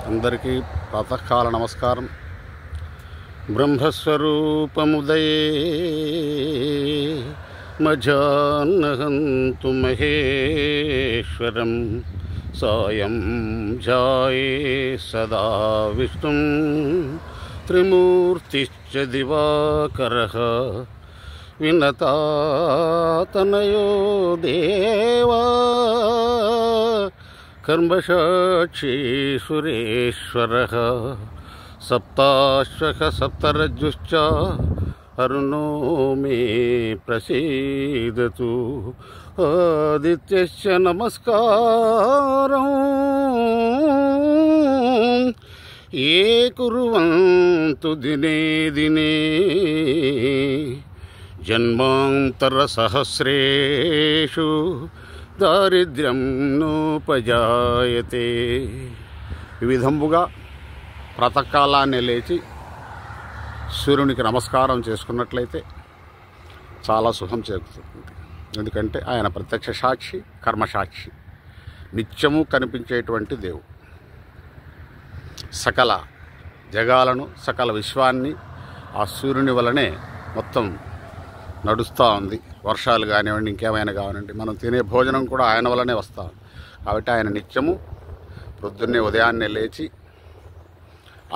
అందరికీ ప్రాతకాల నమస్కారం. బ్రహ్మస్వరూపముదయే మజాన్నహంతు మహేశ్వరం సాయం ఝాయే సదా విష్ణుం త్రిమూర్తిశ్చ దివాకరః వినతాతనయో దేవా కర్మసాక్షి సురేశ్వరః సప్తాశ్వః సప్తరజ్జుశ్చ అరుణో మే ప్రసీదతు ఆదిత్యస్య నమస్కారం ఏ కుర్వంతు దినే దినే జన్మాంతర సహస్రేషు దారిద్ర్యం నోపజాయతే. ఈ విధముగా ప్రాతకాలాన్ని లేచి సూర్యునికి నమస్కారం చేసుకున్నట్లయితే చాలా శుభం చేకూరుతుంది. ఎందుకంటే ఆయన ప్రత్యక్ష సాక్షి, కర్మసాక్షి, నిత్యము కనిపించేటువంటి దేవుడు. సకల జగాలను, సకల విశ్వాన్ని ఆ సూర్యుని వలనే మొత్తం నడుస్తూ ఉంది. వర్షాలు కానివ్వండి, ఇంకేమైనా కానివ్వండి, మనం తినే భోజనం కూడా ఆయన వల్లనే వస్తాం. కాబట్టి ఆయన నిత్యము పొద్దున్నే ఉదయాన్నే లేచి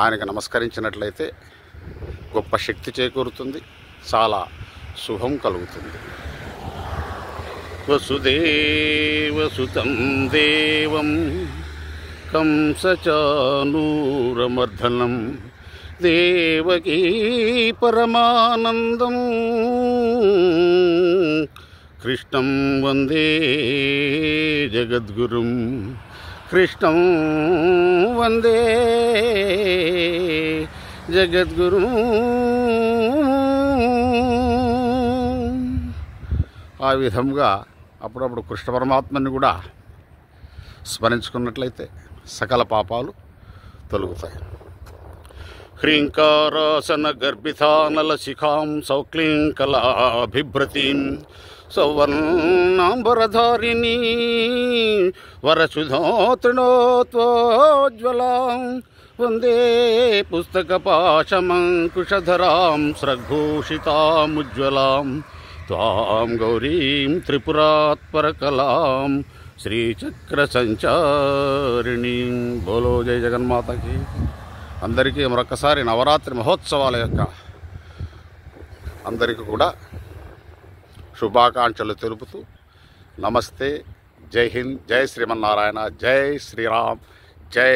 ఆయనకు నమస్కరించినట్లయితే గొప్ప శక్తి చేకూరుతుంది, చాలా శుభం కలుగుతుంది. వసుదేవసుతం దేవం కంసచానూరమర్దనం దేవకీ పరమానందం కృష్ణం వందే జగద్గురుం కృష్ణం వందే జగద్గురుం. ఆ విధంగా అప్పుడప్పుడు కృష్ణ పరమాత్మని కూడా స్మరించుకున్నట్లయితే సకల పాపాలు తొలగుతాయి. హ్రీంకారాసన గర్భితానల శిఖాం సౌక్లీంకలాభిభ్రతీం సౌవర్ణాంబరధారిణీ వరసుధాతృణోత్వోజ్వలాం వందే పుస్తకపాశమంకుశధరాం స్రగ్భూషితాముజ్వలాం త్వాం గౌరీం త్రిపురాత్పరకలాం శ్రీచక్ర సంచారిణీం. బోలో జయ జగన్మాతకి. అందరికీ మరొకసారి నవరాత్రి మహోత్సవాల యొక్క అందరికీ కూడా శుభాకాంక్షలు తెలుపుతూ నమస్తే, జై హింద్, జై శ్రీమన్నారాయణ, జై శ్రీరామ్, జై